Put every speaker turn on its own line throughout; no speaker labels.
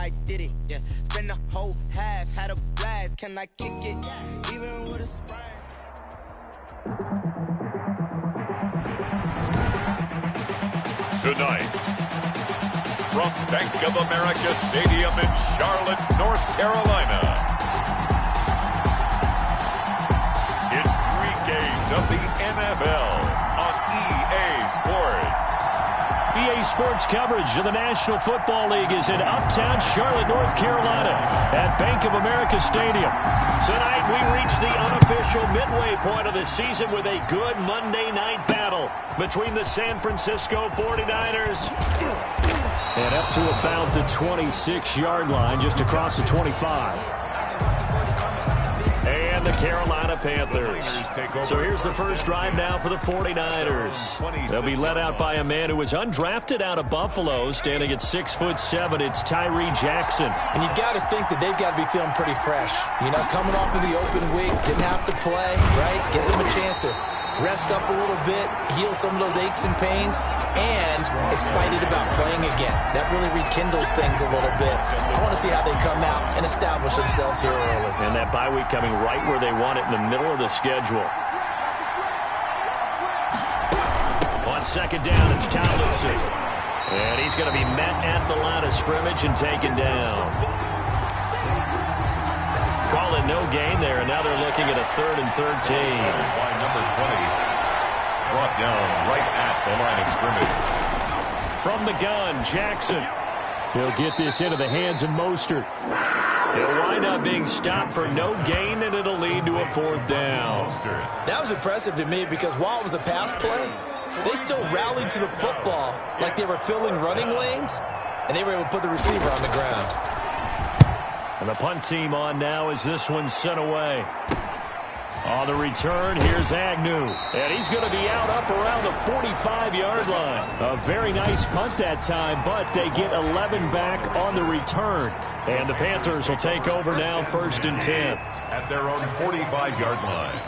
I did it, yeah. Spend the whole half, had a blast. Can I kick it? Even with a sprite.
Tonight, from Bank of America Stadium in Charlotte, North Carolina, it's 3 games of the NFL on EA Sports.
EA Sports coverage of the National Football League is in uptown Charlotte, North Carolina at Bank of America Stadium. Tonight we reach the unofficial midway point of the season with a good Monday night battle between the San Francisco 49ers and up to about the 26-yard line, just across the 25. And the Carolina Panthers. So here's the first drive now for the 49ers. They'll be led out by a man who was undrafted out of Buffalo, standing at 6'7". It's Tyree Jackson.
And you got to think that they've got to be feeling pretty fresh. You know, coming off of the open week, didn't have to play, right? Gives them a chance to rest up a little bit, heal some of those aches and pains, and excited about playing again. That really rekindles things a little bit. I want to see how they come out and establish themselves here early.
And that bye week coming right where they want it, in the middle of the schedule. On second down, it's Tomlinson. And he's going to be met at the line of scrimmage and taken down. Call it no gain there, and now they're looking at a 3rd and 13.
By number 20. Brought down right at the line of scrimmage.
From the gun, Jackson. He'll get this into the hands of Mostert. He'll wind up being stopped for no gain, and it'll lead to a 4th down.
That was impressive to me because while it was a pass play, they still rallied to the football like they were filling running lanes, and they were able to put the receiver on the ground.
And the punt team on now as this one's sent away. On the return, here's Agnew. And he's going to be out up around the 45-yard line. A very nice punt that time, but they get 11 back on the return. And the Panthers will take over now, 1st and 10.
At their own 45-yard line.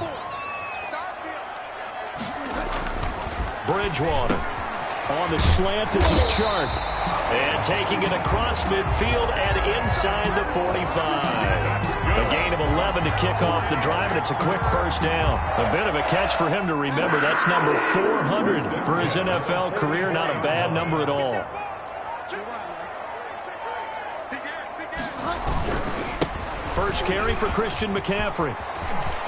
Bridgewater. On the slant, this is Chark. And taking it across midfield and inside the 45. A gain of 11 to kick off the drive, and it's a quick first down. A bit of a catch for him to remember. That's number 400 for his NFL career. Not a bad number at all. First carry for Christian McCaffrey.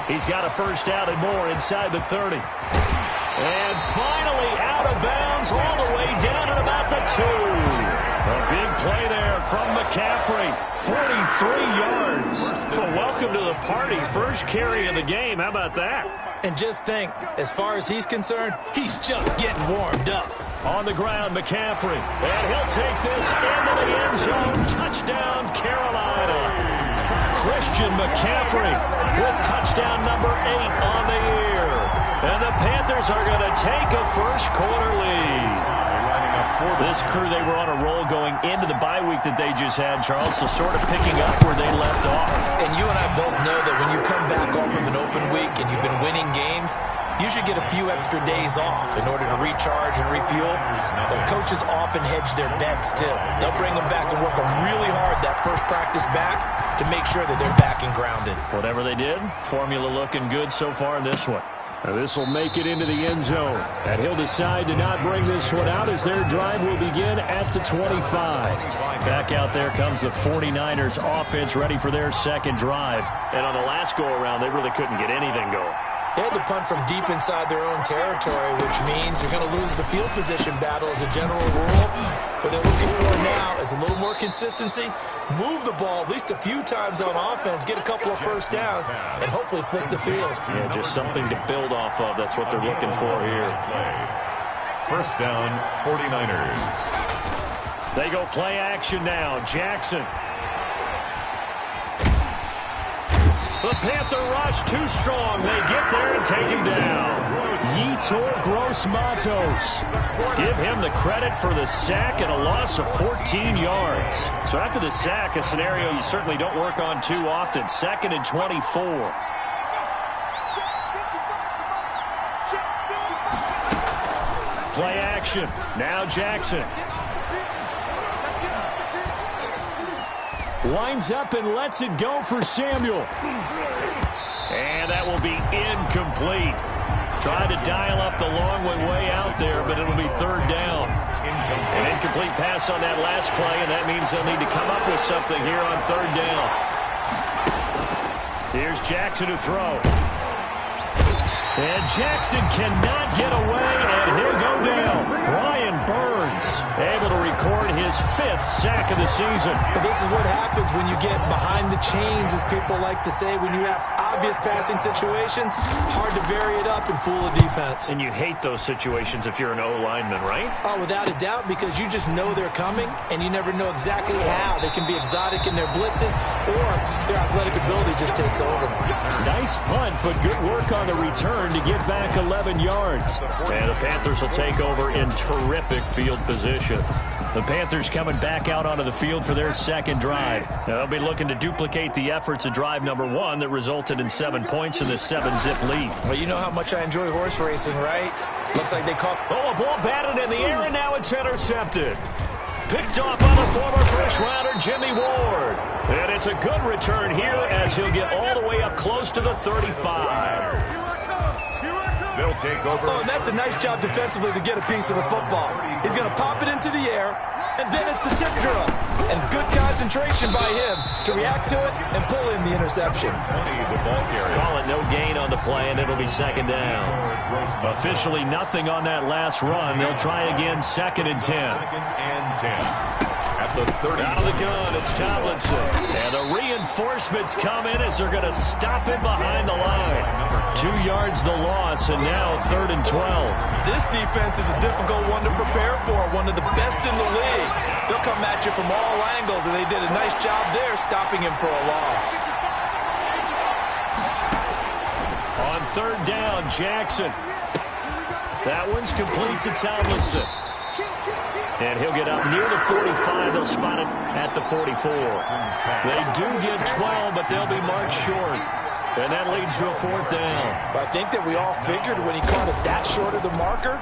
He's got a first down and more inside the 30. And finally out of bounds all the way down at about the 2. A big play there from McCaffrey. 43 yards. Well, welcome to the party. First carry of the game. How about that?
And just think, as far as he's concerned, he's just getting warmed up.
On the ground, McCaffrey. And he'll take this into the end zone. Touchdown, Carolina. Christian McCaffrey with touchdown number 8 on the year. And the Panthers are going to take a first quarter lead. This crew, they were on a roll going into the bye week that they just had, Charles, so sort of picking up where they left off.
And you and I both know that when you come back off of an open week and you've been winning games, you should get a few extra days off in order to recharge and refuel. But coaches often hedge their bets, too. They'll bring them back and work them really hard that first practice back to make sure that they're back and grounded.
Whatever they did, formula looking good so far in this one. Now this will make it into the end zone. And he'll decide to not bring this one out as their drive will begin at the 25. Back out there comes the 49ers offense ready for their second drive. And on the last go-around, they really couldn't get anything going.
They had to punt from deep inside their own territory, which means you're going to lose the field position battle as a general rule. What they're looking for now is a little more consistency, move the ball at least a few times on offense, get a couple of first downs, and hopefully flip the field.
Yeah, just something to build off of. That's what they're looking for here.
First down, 49ers.
They go play action now. Jackson. The Panther rush too strong. They get there and take him down. Yetur Gross-Matos. Give him the credit for the sack and a loss of 14 yards. So after the sack, a scenario you certainly don't work on too often. 2nd and 24. Play action. Now Jackson. Winds up and lets it go for Samuel. And that will be incomplete. Tried to dial up the long way out there, but it'll be third down. An incomplete pass on that last play, and that means they'll need to come up with something here on third down. Here's Jackson to throw. And Jackson cannot get away, and he'll go down. Brian Burns able to record his 5th sack of the season.
Well, this is what happens when you get behind the chains, as people like to say. When you have obvious passing situations, hard to vary it up and fool a defense.
And you hate those situations if you're an O-lineman, right?
Oh, without a doubt, because you just know they're coming, and you never know exactly how. They can be exotic in their blitzes, or their athletic ability just takes over.
Nice punt, but good work on the return to get back 11 yards. And the Panthers will take over in terrific field position. The Panthers coming back out onto the field for their second drive. Now, they'll be looking to duplicate the efforts of drive number 1 that resulted in 7 points in this 7-zip lead.
Well, you know how much I enjoy horse racing, right? Looks like they caught...
Oh, a ball batted in the air, and now it's intercepted. Picked off by the former first-rounder, Jimmy Ward. And it's a good return here as he'll get all the way up close to the 35.
They'll take over.
Oh, and that's a nice job defensively to get a piece of the football. He's going to pop it into the air, and then it's the tip drill. And good concentration by him to react to it and pull in the interception.
Call it no gain on the play, and it'll be second down. Officially nothing on that last run. They'll try again, 2nd and 10.
2nd and 10. At the 30.
Out of the gun, it's Tomlinson. And the reinforcements come in as they're going to stop him behind the line. 2 yards the loss, and now 3rd and 12.
This defense is a difficult one to prepare for, one of the best in the league. They'll come at you from all angles, and they did a nice job there stopping him for a loss.
On 3rd down, Jackson. That one's complete to Tomlinson. And he'll get up near the 45. They'll spot it at the 44. They do get 12, but they'll be marked short. And that leads to a 4th down.
I think that we all figured when he caught it that short of the marker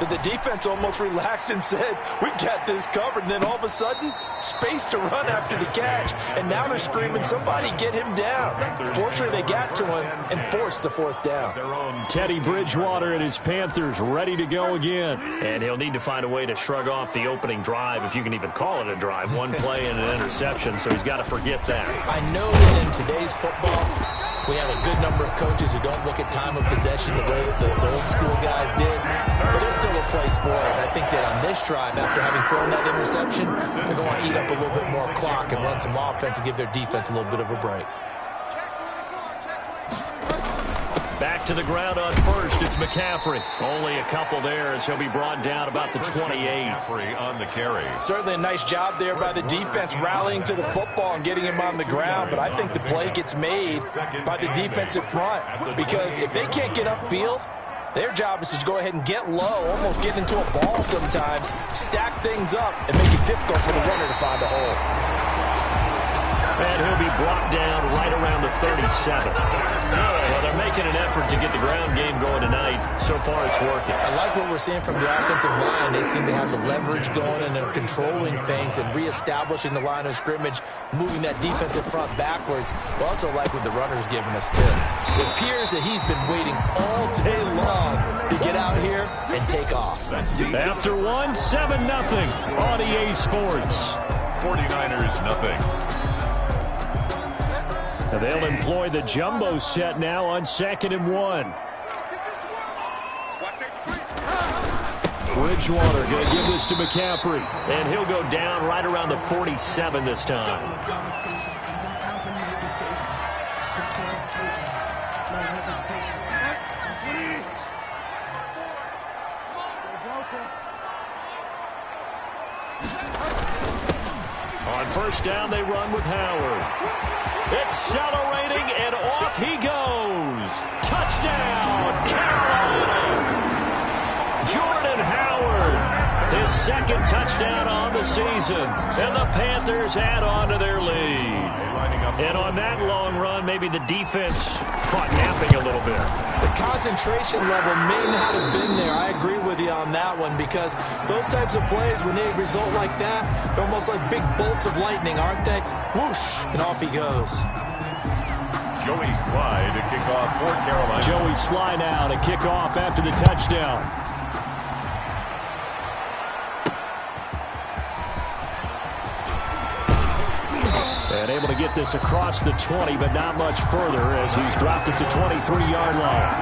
that the defense almost relaxed and said, we got this covered. And then all of a sudden, space to run after the catch. And now they're screaming, somebody get him down. Fortunately, they got to him and forced the 4th down.
Teddy Bridgewater and his Panthers ready to go again. And he'll need to find a way to shrug off the opening drive, if you can even call it a drive. 1 play and an interception, so he's got to forget that.
I know that in today's football, we have a good number of coaches who don't look at time of possession the way that the old school guys did. But there's still a place for it. And I think that on this drive, after having thrown that interception, they're going to eat up a little bit more clock and run some offense and give their defense a little bit of a break.
Back to the ground on 1st, it's McCaffrey. Only a couple there as he'll be brought down about the 28.
McCaffrey on the carry.
Certainly a nice job there by the defense rallying to the football and getting him on the ground, but I think the play gets made by the defensive front because if they can't get upfield, their job is to go ahead and get low, almost get into a ball sometimes, stack things up, and make it difficult for the runner to find a hole.
And he'll be brought down right around the 37. Well, they're making an effort to get the ground game going tonight. So far, it's working.
I like what we're seeing from the offensive line. They seem to have the leverage going, and they're controlling things and reestablishing the line of scrimmage, moving that defensive front backwards. I also like what the runner's giving us, too. It appears that he's been waiting all day long to get out here and take off.
After 1, 7-0 on EA Sports.
49ers, nothing.
They'll employ the jumbo set now on 2nd and 1. Bridgewater going to give this to McCaffrey. And he'll go down right around the 47 this time. On 1st down, they run with Howard. Accelerating, and off he goes. Touchdown, Carolina. Jordan Howard, his 2nd touchdown on the season. And the Panthers add on to their lead. And on that long run, maybe the defense caught napping a little bit.
The concentration level may not have been there. I agree with you on that one, because those types of plays, when they result like that, they're almost like big bolts of lightning, aren't they? Whoosh, and off he goes.
Joey Sly to kick off for Carolina.
Joey Sly now to kick off after the touchdown. And able to get this across the 20, but not much further as he's dropped it to 23-yard line.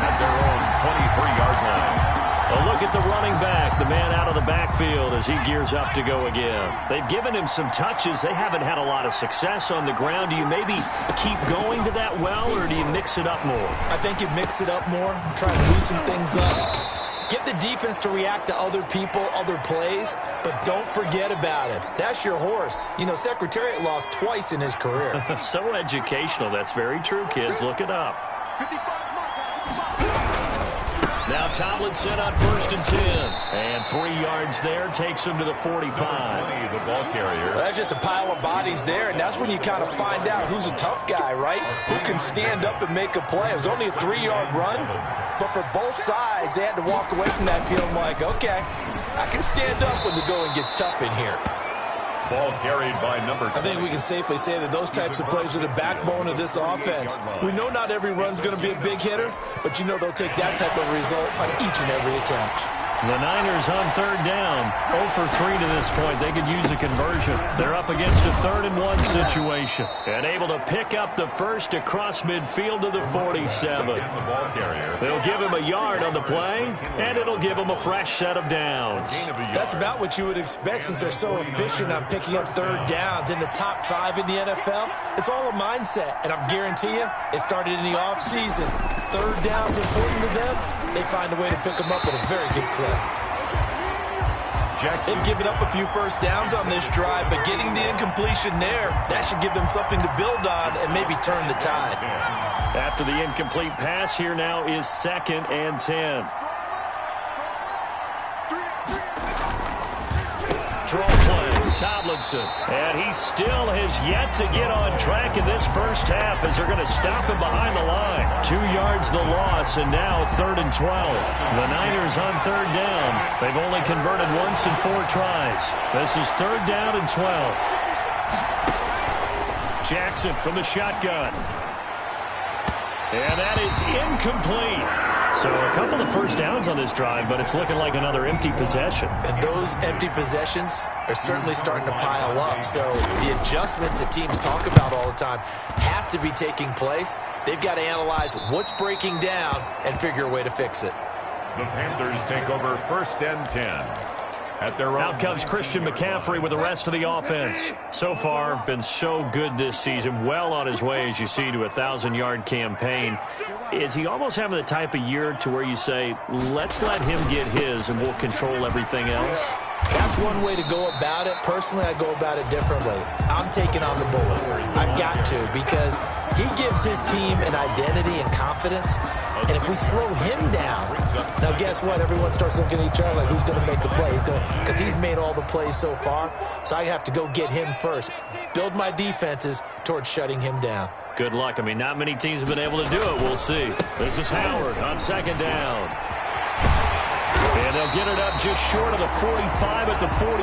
At their own 23-yard line.
A look at the running back, the man out of the backfield as he gears up to go again. They've given him some touches. They haven't had a lot of success on the ground. Do you maybe keep going to that well, or do you mix it up more?
I think you mix it up more, try to loosen things up. Get the defense to react to other people, other plays, but don't forget about it. That's your horse. You know, Secretariat lost twice in his career.
So educational. That's very true, kids. Look it up. Now Tomlinson on 1st and 10. And 3 yards there takes him to the 45.
The ball carrier.
Well, that's just a pile of bodies there, and that's when you kind of find out who's a tough guy, right? Who can stand up and make a play. It was only a 3-yard run, but for both sides, they had to walk away from that feeling like, okay, I can stand up when the going gets tough in here.
Ball carried by number 20.
I think we can safely say that those types of plays are the backbone of this offense. We know not every run's going to be a big hitter, but you know they'll take that type of result on each and every attempt.
The Niners on 3rd down. 0 for 3 to this point. They could use a conversion. They're up against a 3rd and 1 situation. And able to pick up the first across midfield to the 47. They'll give him a yard on the play, and it'll give him a fresh set of downs.
That's about what you would expect since they're so efficient on picking up 3rd downs. In the top 5 in the NFL, it's all a mindset. And I guarantee you, it started in the offseason. 3rd down's important to them. They find a way to pick them up at a very good clip. They've given up a few first downs on this drive, but getting the incompletion there, that should give them something to build on and maybe turn the tide.
After the incomplete pass, here now is 2nd and 10. Draw play, Tomlinson. And he still has yet to get on track in this first half as they're going to stop him behind the line. 2 yards the loss, and now 3rd and 12. The Niners on 3rd down. They've only converted once in 4 tries. This is 3rd down and 12. Jackson from the shotgun. And that is incomplete. So a couple of first downs on this drive, but it's looking like another empty possession.
And those empty possessions are certainly starting to pile up. So the adjustments that teams talk about all the time have to be taking place. They've got to analyze what's breaking down and figure a way to fix it.
The Panthers take over 1st and 10. At their own.
Out comes Christian McCaffrey with the rest of the offense. So far, been so good this season. Well on his way, as you see, to a 1,000-yard campaign. Is he almost having the type of year to where you say, let's let him get his and we'll control everything else?
That's one way to go about it. Personally, I go about it differently. I'm taking on the bullet. I've got to, because he gives his team an identity and confidence. And if we slow him down, now guess what? Everyone starts looking at each other like, who's going to make a play? Because he's made all the plays so far. So I have to go get him first. Build my defenses towards shutting him down.
Good luck. I mean, not many teams have been able to do it. We'll see. This is Howard on 2nd down. And they'll get it up just short of the 45 at the 44.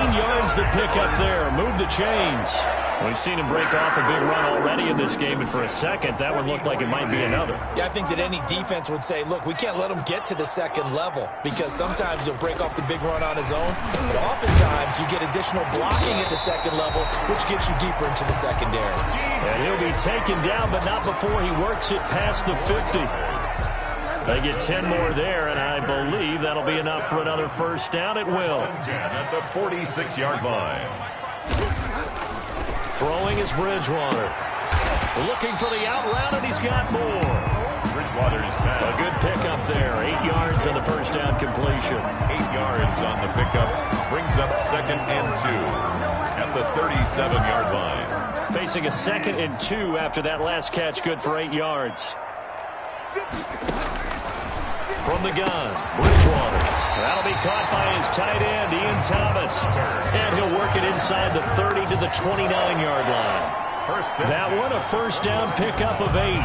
19 yards to pick up there. Move the chains. We've seen him break off a big run already in this game, and for a second, that one looked like it might be another.
Yeah, I think that any defense would say, look, we can't let him get to the 2nd level, because sometimes he'll break off the big run on his own, but oftentimes you get additional blocking at the 2nd level, which gets you deeper into the secondary.
And he'll be taken down, but not before he works it past the 50. They get 10 more there, and I believe that'll be enough for another first down. It will.
At the 46-yard line.
Throwing is Bridgewater. Looking for the out route, and he's got more.
Bridgewater's pass.
A good pickup there. 8 yards on the first down completion.
8 yards on the pickup. Brings up 2nd and 2 at the 37-yard line.
Facing a 2nd and 2 after that last catch, good for 8 yards. From the gun, Bridgewater. That'll be caught by his tight end, Ian Thomas. And he'll work it inside the 30 to the 29-yard line. That one, a first down pickup of 8.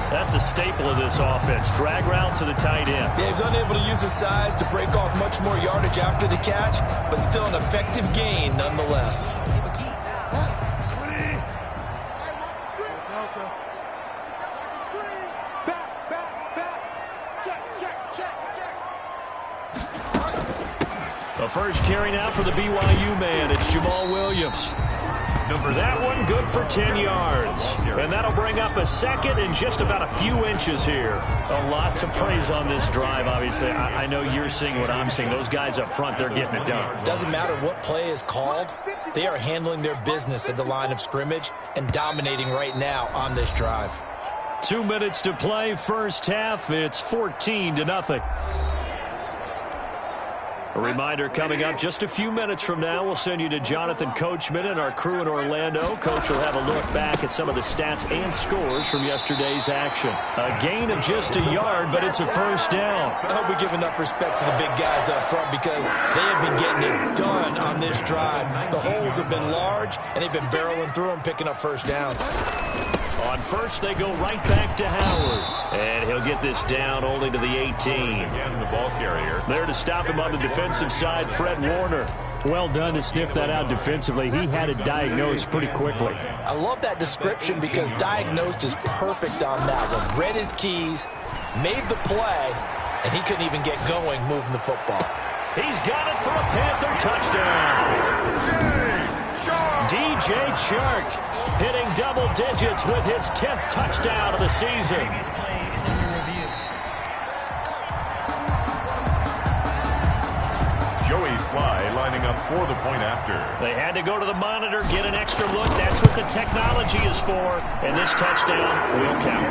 That's a staple of this offense. Drag route to the tight end.
Yeah, he was unable to use his size to break off much more yardage after the catch, but still an effective gain nonetheless.
The first carry now for the BYU man. It's Jamal Williams. That one good for 10 yards. And that'll bring up a second and just about a few inches here. A lot to praise on this drive, obviously. I know you're seeing what I'm seeing. Those guys up front, they're getting it done.
Doesn't matter what play is called. They are handling their business at the line of scrimmage and dominating right now on this drive.
2 minutes to play, first half. It's 14-0. A reminder coming up just a few minutes from now, we'll send you to Jonathan Coachman and our crew in Orlando. Coach will have a look back at some of the stats and scores from yesterday's action. A gain of just a yard, but it's a first down.
I hope we give enough respect to the big guys up front because they have been getting it done on this drive. The holes have been large, and they've been barreling through them, picking up first downs.
On first, they go right back to Howard. And he'll get this down only to the 18.
Again, the ball carrier.
There to stop him on the defensive side, Fred Warner. Well done to sniff that out defensively. He had it diagnosed pretty quickly.
I love that description because diagnosed is perfect on that one. Read his keys, made the play, and he couldn't even get going moving the football.
He's got it for a Panther touchdown. DJ Chark hitting double digits with his 10th touchdown of the season.
Joey Sly lining up for the point after.
They had to go to the monitor, get an extra look. That's what the technology is for. And this touchdown will count.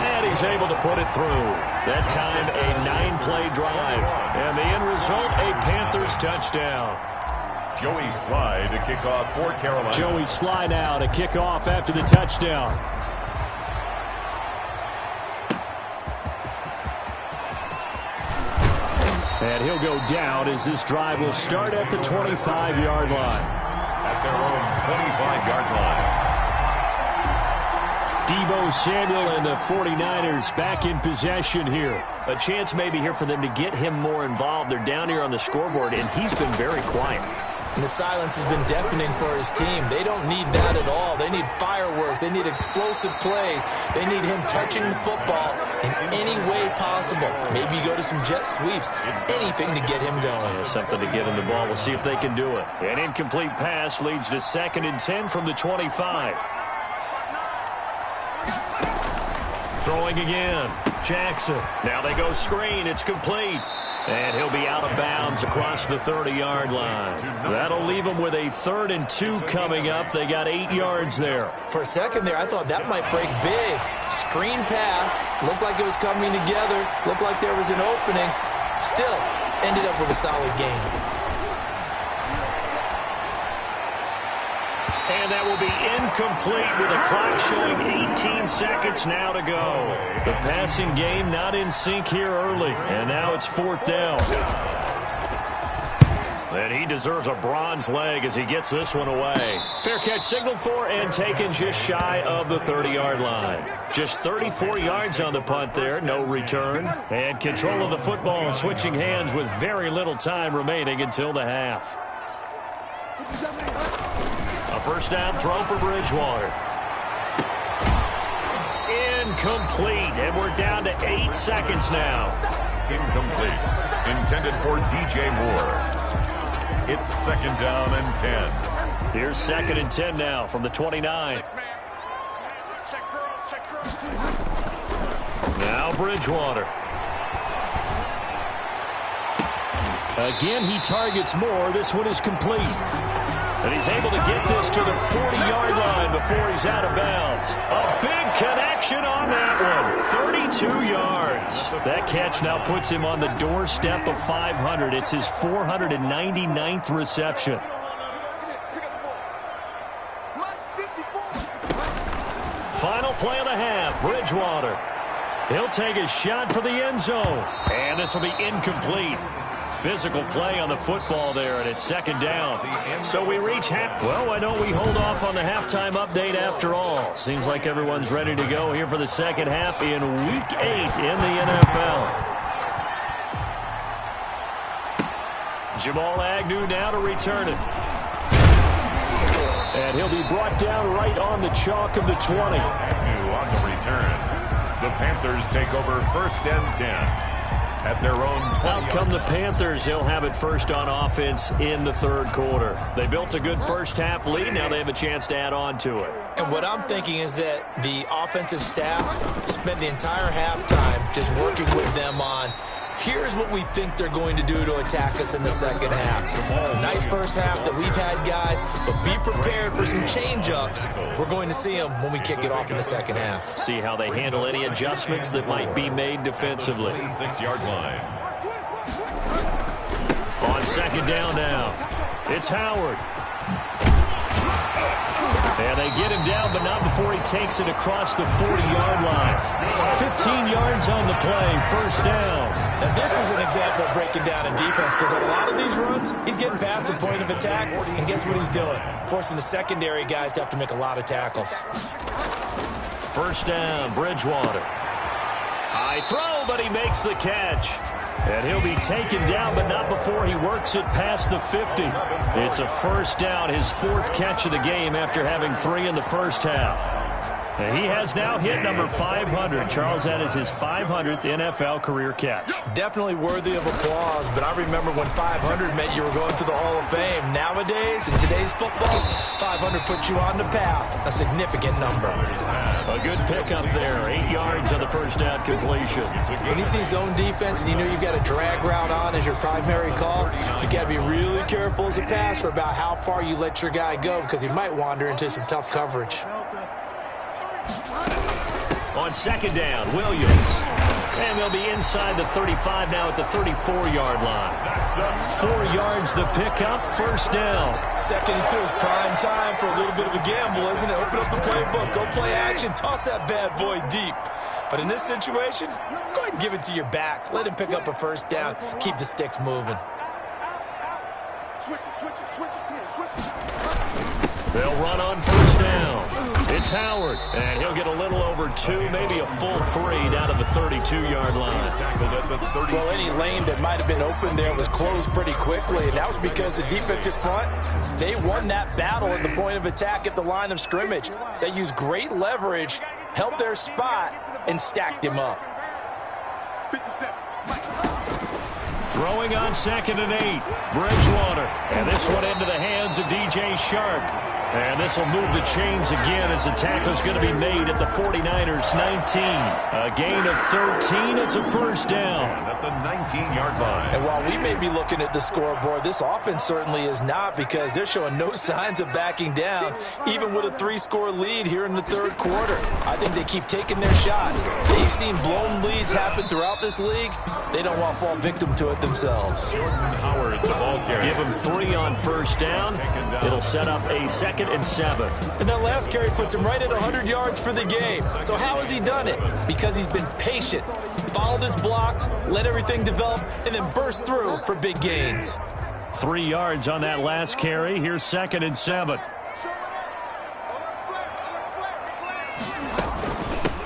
And he's able to put it through. That time, a 9-play drive. And the end result, a Panthers touchdown.
Joey Sly to kick off for Carolina.
Joey Sly now to kick off after the touchdown. And he'll go down as this drive will start at the 25-yard line.
At their own 25-yard line.
Deebo Samuel and the 49ers back in possession here. A chance maybe here for them to get him more involved. They're down here on the scoreboard, and he's been very quiet.
And the silence has been deafening for his team. They don't need that at all. They need fireworks. They need explosive plays. They need him touching the football in any way possible. Maybe go to some jet sweeps. Anything to get him going.
Something to get him the ball. We'll see if they can do it. An incomplete pass leads to 2nd and 10 from the 25. Throwing again. Jackson. Now they go screen. It's complete. And he'll be out of bounds across the 30-yard line. That'll leave him with a 3rd and 2 coming up. They got 8 yards there.
For a second there, I thought that might break big. Screen pass. Looked like it was coming together. Looked like there was an opening. Still, ended up with a solid game.
And that will be incomplete with a clock showing 18 seconds now to go. The passing game not in sync here early. And now it's 4th down. And he deserves a bronze leg as he gets this one away. Fair catch signaled for and taken just shy of the 30-yard line. Just 34 yards on the punt there, no return. And control of the football switching hands with very little time remaining until the half. A first down throw for Bridgewater. Incomplete, and we're down to 8 seconds now.
Incomplete. Intended for DJ Moore. It's 2nd down and 10.
Here's 2nd and 10 now from the 29. Now Bridgewater. Again, he targets Moore. This one is complete. And he's able to get this to the 40-yard line before he's out of bounds. A big connection on that one. 32 yards. That catch now puts him on the doorstep of 500. It's his 499th reception. Final play of the half. Bridgewater. He'll take a shot for the end zone. And this will be incomplete. physical play on the football there, and it's second down. So we reach half. Well, why don't we hold off on the halftime update after all? Seems like everyone's ready to go here for the second half in Week 8 in the NFL. Jamal Agnew now to return it. And he'll be brought down right on the chalk of the 20.
Agnew on the return. The Panthers take over 1st and 10. At their own 20.
Out come the Panthers. They'll have it first on offense in the third quarter. They built a good first half lead. Now they have a chance to add on to it.
And what I'm thinking is that the offensive staff spent the entire halftime just working with them on, here's what we think they're going to do to attack us in the second half. Nice first half that we've had, guys, but be prepared for some change-ups. We're going to see them when we kick it off in the second half.
See how they handle any adjustments that might be made defensively.
6-yard line.
On second down now, it's Howard. And they get him down, but not before he takes it across the 40-yard line. 15 yards on the play, first down.
Now, this is an example of breaking down in defense, because on a lot of these runs, he's getting past the point of attack, and guess what he's doing? Forcing the secondary guys to have to make a lot of tackles.
First down, Bridgewater. High throw, but he makes the catch. And he'll be taken down, but not before he works it past the 50. It's a first down, his 4th catch of the game after having 3 in the first half. And he has now hit number 500. Charles, that is his 500th NFL career catch.
Definitely worthy of applause, but I remember when 500 meant you were going to the Hall of Fame. Nowadays, in today's football, 500 puts you on the path, a significant number.
A good pickup there, 8 yards on the first down completion.
When you see zone defense and you know you've got a drag route on as your primary call, you got to be really careful as a passer about how far you let your guy go, because he might wander into some tough coverage.
On second down, Williams. And they'll be inside the 35 now at the 34-yard line. 4 yards the pickup, first down.
2nd and 2 is prime time for a little bit of a gamble, isn't it? Open up the playbook, go play action, toss that bad boy deep. But in this situation, go ahead and give it to your back. Let him pick up a first down. Keep the sticks moving.
They'll run on first down. It's Howard, and he'll get a little over 2, maybe a full 3 down to the 32-yard line.
Well, any lane that might have been open there was closed pretty quickly, and that was because the defensive front, they won that battle at the point of attack at the line of scrimmage. They used great leverage, held their spot, and stacked him up.
57.
Throwing on 2nd and 8, Bridgewater. And this one into the hands of DJ Shark. And this will move the chains again as the tackle's going to be made at the 49ers 19. A gain of 13. It's a first down.
At the 19-yard line.
And while we may be looking at the scoreboard, this offense certainly is not, because they're showing no signs of backing down, even with a 3-score lead here in the third quarter. I think they keep taking their shots. They've seen blown leads happen throughout this league. They don't want to fall victim to it themselves.
Howard, the ball carrier.
Give him 3 on first down. It'll set up a 2nd and 7.
And that last carry puts him right at 100 yards for the game. So how has he done it? Because he's been patient, followed his blocks, let everything develop, and then burst through for big gains.
3 yards on that last carry. Here's 2nd and 7.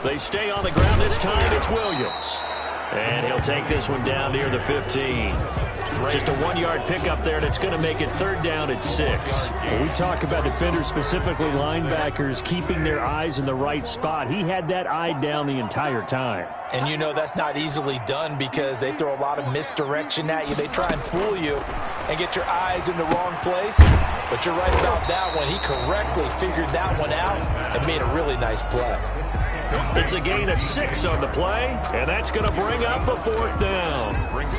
They stay on the ground this time. It's Williams. And he'll take this one down near the 15. Just a 1-yard pickup there, and it's going to make it 3rd down at 6.
When we talk about defenders, specifically linebackers, keeping their eyes in the right spot, he had that eye down the entire time.
And you know that's not easily done, because they throw a lot of misdirection at you. They try and fool you and get your eyes in the wrong place. But you're right about that one. He correctly figured that one out and made a really nice play.
It's a gain of 6 on the play, and that's going to bring up a 4th down.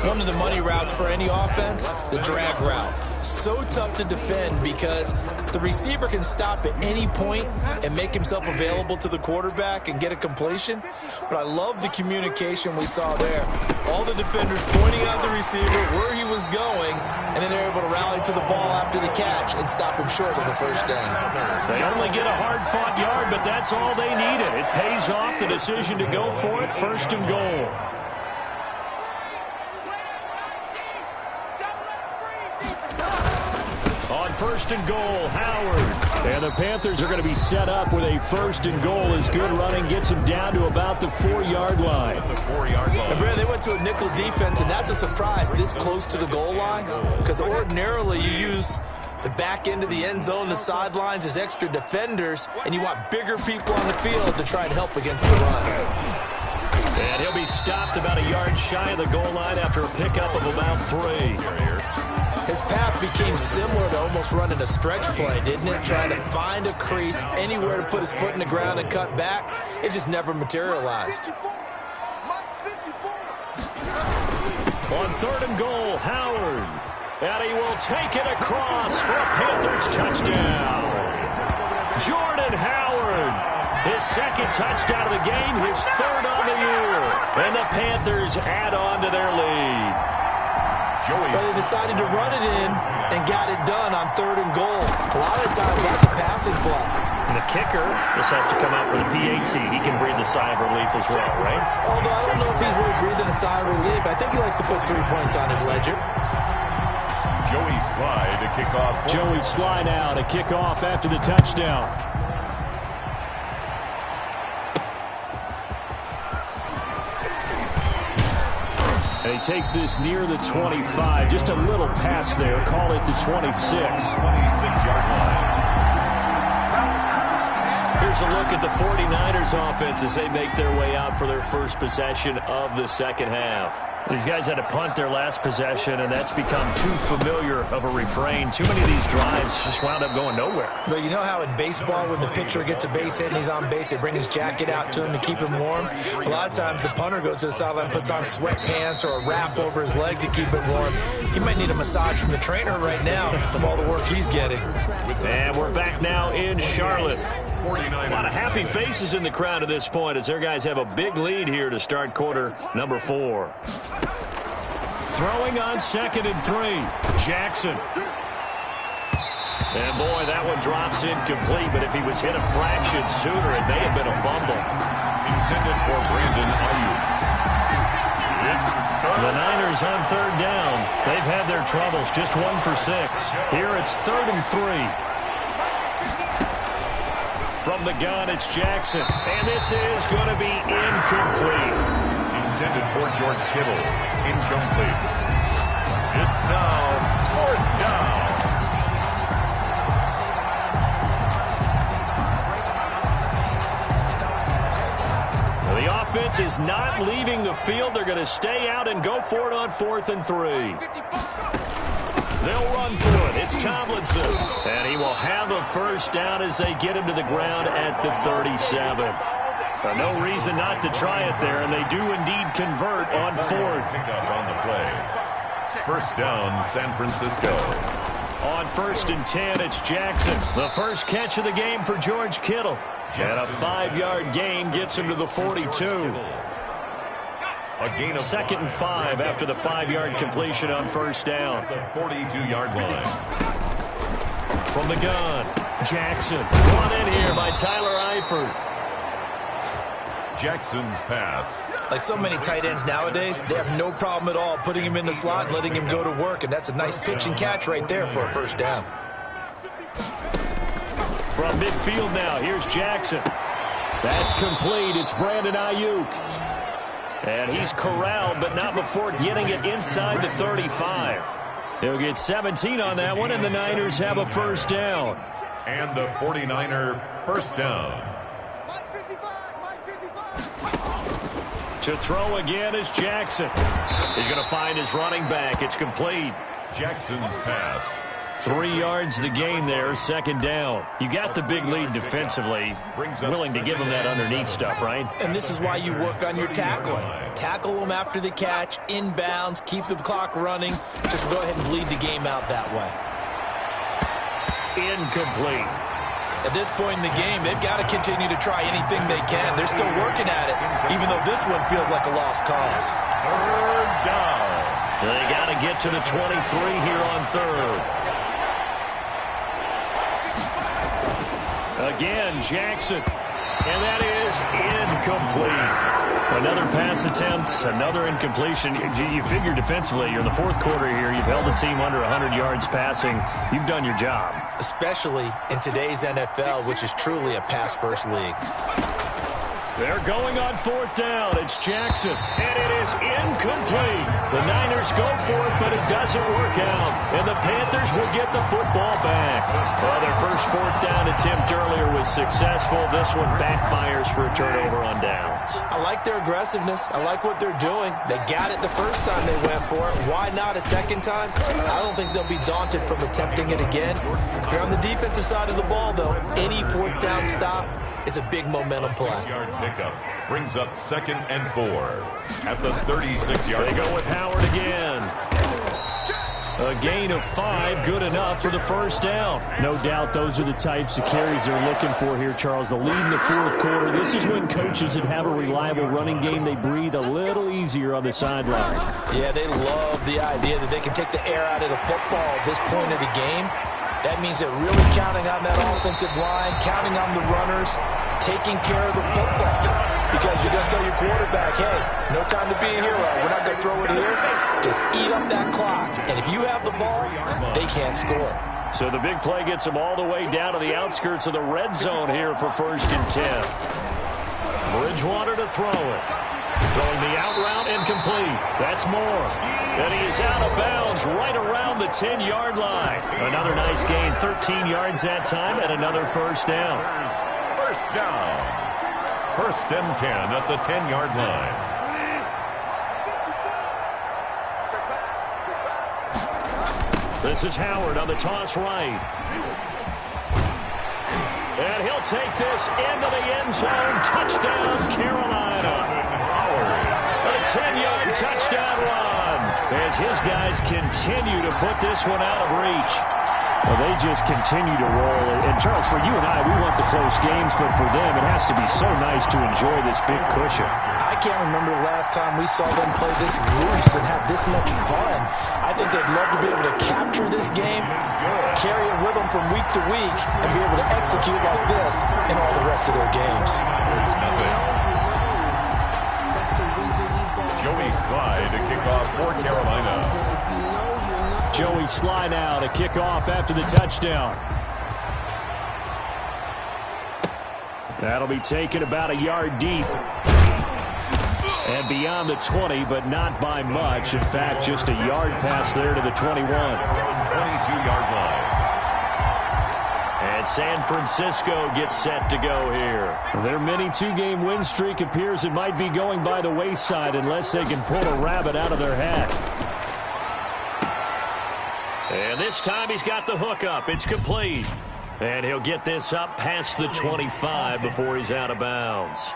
One of the money routes for any offense, the drag route. So tough to defend because the receiver can stop at any point and make himself available to the quarterback and get a completion. But I love the communication we saw there. All the defenders pointing out the receiver where he was going, and then they're able to rally to the ball after the catch and stop him short of a first down.
They only get a hard-fought yard, but that's all they needed. It pays off, the decision to go for it, 1st and goal.
first and goal, Howard. And the Panthers are going to be set up with a first and goal as good running gets them down to about the 4-yard line.
And Brad, they went to a nickel defense, and that's a surprise this close to the goal line, because ordinarily you use the back end of the end zone, the sidelines as extra defenders, and you want bigger people on the field to try and help against the run.
And he'll be stopped about a yard shy of the goal line after a pickup of about 3.
His path became similar to almost running a stretch play, didn't it? Trying to find a crease, anywhere to put his foot in the ground and cut back. It just never materialized.
On third and goal, Howard. And he will take it across for a Panthers touchdown. Jordan Howard, his second touchdown of the game, his third on the year. And the Panthers add on to their lead.
But they decided to run it in and got it done on third and goal. A lot of times that's a passing play.
And the kicker just has to come out for the PAT. He can breathe a sigh of relief as well, right?
Although I don't know if he's really breathing a sigh of relief. I think he likes to put 3 points on his ledger.
Joey Slye to kick off.
Joey Slye now to kick off after the touchdown. And he takes this near the 25. Just a little pass there. Call it the 26.
26-yard line.
Here's a look at the 49ers offense as they make their way out for their first possession of the second half. These guys had to punt their last possession, and that's become too familiar of a refrain. Too many of these drives just wound up going nowhere.
But you know how in baseball, when the pitcher gets a base hit and he's on base, they bring his jacket out to him to keep him warm? A lot of times the punter goes to the sideline, puts on sweatpants or a wrap over his leg to keep it warm. He might need a massage from the trainer right now from all the work he's getting.
And we're back now in Charlotte. A lot of happy faces in the crowd at this point as their guys have a big lead here to start quarter number 4. Throwing on 2nd and 3. Jackson. And boy, that one drops incomplete, but if he was hit a fraction sooner, it may have been a fumble.
Intended for Brandon Ayuk.
The Niners on third down. They've had their troubles, just 1 for 6. Here it's 3rd and 3. From the gun, it's Jackson. And this is going to be incomplete.
Intended for George Kittle. Incomplete. It's now 4th down.
Well, the offense is not leaving the field. They're going to stay out and go for it on 4th and 3. They'll run for it. It's Tomlinson. And he will have a first down as they get him to the ground at the 37. No reason not to try it there, and they do indeed convert on 4th.
Pick up on the play. First down, San Francisco.
On 1st and 10, it's Jackson. The first catch of the game for George Kittle. And a 5-yard gain gets him to the 42.
A gain of
2nd and 5 after the 5-yard completion on first down.
The 42-yard line.
From the gun, Jackson. Brought in here by Tyler Eifert.
Jackson's pass.
Like so many tight ends nowadays, they have no problem at all putting him in the slot and letting him go to work, and that's a nice pitch and catch right there for a first down.
From midfield now, here's Jackson. That's complete. It's Brandon Ayuk. And he's corralled, but not before getting it inside the 35. He'll get 17 on that one, and the Niners have a first down.
And the 49er first down.
To throw again is Jackson. He's going to find his running back. It's complete.
Jackson's pass.
3 yards the gain there, 2nd down. You got the big lead defensively. Willing to give him that underneath stuff, right?
And this is why you work on your tackling. Tackle them after the catch, inbounds, keep the clock running. Just go ahead and bleed the game out that way.
Incomplete.
At this point in the game, they've got to continue to try anything they can. They're still working at it, even though this one feels like a lost cause.
3rd down.
They got to get to the 23 here on 3rd. Again, Jackson. And that is incomplete. Another pass attempt, another incompletion. You figure defensively, you're in the fourth quarter here. You've held a team under 100 yards passing. You've done your job. Especially in today's NFL, which is truly a pass-first league. They're going on fourth down. It's Jackson, and it is incomplete. The Niners go for it, but it doesn't work out, and the Panthers will get the football back. Well, their first fourth down attempt earlier was successful. This one backfires for a turnover on downs. I like their aggressiveness. I like what they're doing. They got it the first time they went for it. Why not a second time? I don't think they'll be daunted from attempting it again. If you're on the defensive side of the ball, though, any fourth down stop is a big momentum play.
6-yard pickup brings up 2nd and 4 at the 36-yard.
They go with Howard again. A gain of 5, good enough for the first down. No doubt those are the types of carries they're looking for here, Charles. The lead in the fourth quarter. This is when coaches that have a reliable running game, they breathe a little easier on the sideline. Yeah, they love the idea that they can take the air out of the football at this point of the game. That means they're really counting on that offensive line, counting on the runners, taking care of the football. Because you're going to tell your quarterback, hey, no time to be a hero. We're not going to throw it here. Just eat up that clock. And if you have the ball, they can't score. So the big play gets them all the way down to the outskirts of the red zone here for 1st and 10. Bridgewater to throw it. Throwing the out route incomplete. That's Moore. And he is out of bounds right around the 10-yard line. Another nice gain, 13 yards that time, and another first down.
First down. 1st and 10 at the 10-yard line.
This is Howard on the toss right. And he'll take this into the end zone. Touchdown, Carolina. A 10-yard touchdown run as his guys continue to put this one out of reach. Well, they just continue to roll. And, Charles, for you and I, we want the close games, but for them, it has to be so nice to enjoy this big cushion. I can't remember the last time we saw them play this loose and have this much fun. I think they'd love to be able to capture this game, carry it with them from week to week, and be able to execute like this in all the rest of their games.
Joey Sly to kick off for Carolina.
Joey Sly now to kick off after the touchdown. That'll be taken about a yard deep. And beyond the 20, but not by much. In fact, just a yard pass there to the 21.
22-yard line.
And San Francisco gets set to go here. Their mini 2-game win streak appears it might be going by the wayside unless they can pull a rabbit out of their hat. And this time he's got the hook up. It's complete. And he'll get this up past the 25 before he's out of bounds.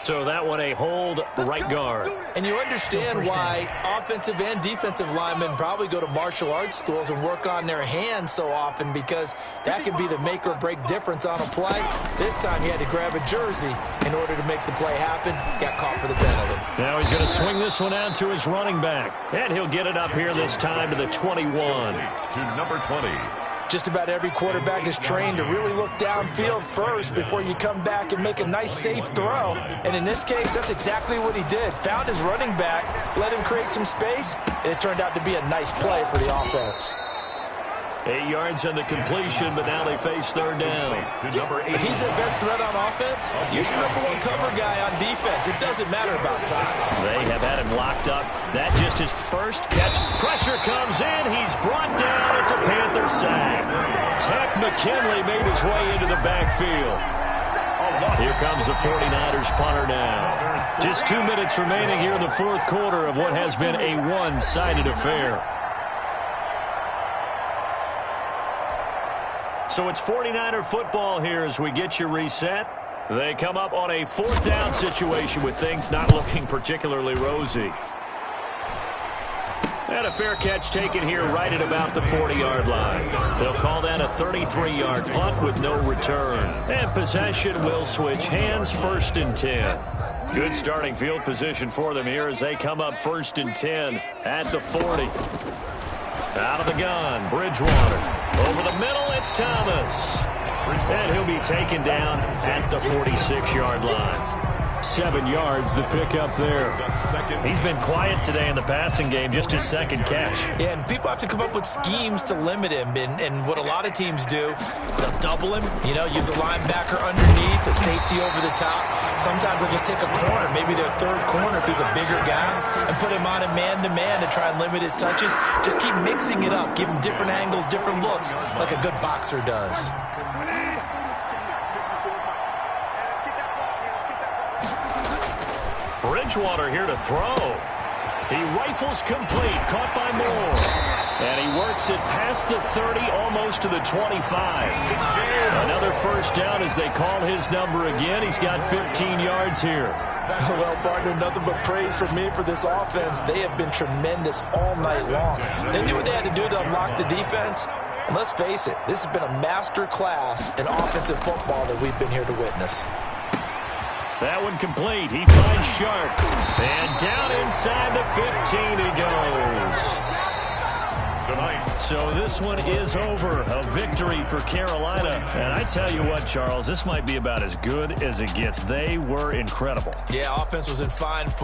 So that one a hold right guard. And you understand why offensive and defensive linemen probably go to martial arts schools and work on their hands so often, because that can be the make or break difference on a play. This time he had to grab a jersey in order to make the play happen. Got caught for the penalty. Now he's going to swing this one out to his running back. And he'll get it up here this time to the 21.
To number 20.
Just about every quarterback is trained to really look downfield first before you come back and make a nice, safe throw. And in this case, that's exactly what he did. Found his running back, let him create some space, and it turned out to be a nice play for the offense.
8 yards on the completion, but now they face third down.
If he's their best threat on offense, use your #1 cover guy on defense. It doesn't matter about size.
They have had him locked up. That just his first catch. Pressure comes in. He's brought down. It's a Panther sack. Tech McKinley made his way into the backfield. Here comes the 49ers punter now. Just 2 minutes remaining here in the fourth quarter of what has been a one-sided affair. So it's 49er football here as we get you reset. They come up on a fourth down situation with things not looking particularly rosy. And a fair catch taken here right at about the 40-yard line. They'll call that a 33-yard punt with no return. And possession will switch hands, 1st and 10. Good starting field position for them here as they come up 1st and 10 at the 40. Out of the gun, Bridgewater. Over the middle, it's Thomas. And he'll be taken down at the 46-yard line. 7 yards, the pickup there. He's been quiet today in the passing game, just his second catch.
Yeah, and people have to come up with schemes to limit him. And what a lot of teams do, they'll double him, use a linebacker underneath, a safety over the top. Sometimes they'll just take a corner, maybe their third corner who's a bigger guy, and put him on a man-to-man to try and limit his touches. Just keep mixing it up, give him different angles, different looks, like a good boxer does.
Bridgewater here to throw. He rifles complete, caught by Moore. And he works it past the 30, almost to the 25. Another first down as they call his number again. He's got 15 yards here.
Well, partner, nothing but praise from me for this offense. They have been tremendous all night long. They knew what they had to do to unlock the defense. And let's face it, this has been a master class in offensive football that we've been here to witness.
That one complete. He finds Sharp. And down inside the 15 he goes. So this one is over. A victory for Carolina. And I tell you what, Charles, this might be about as good as it gets. They were incredible.
Yeah, offense was in fine form.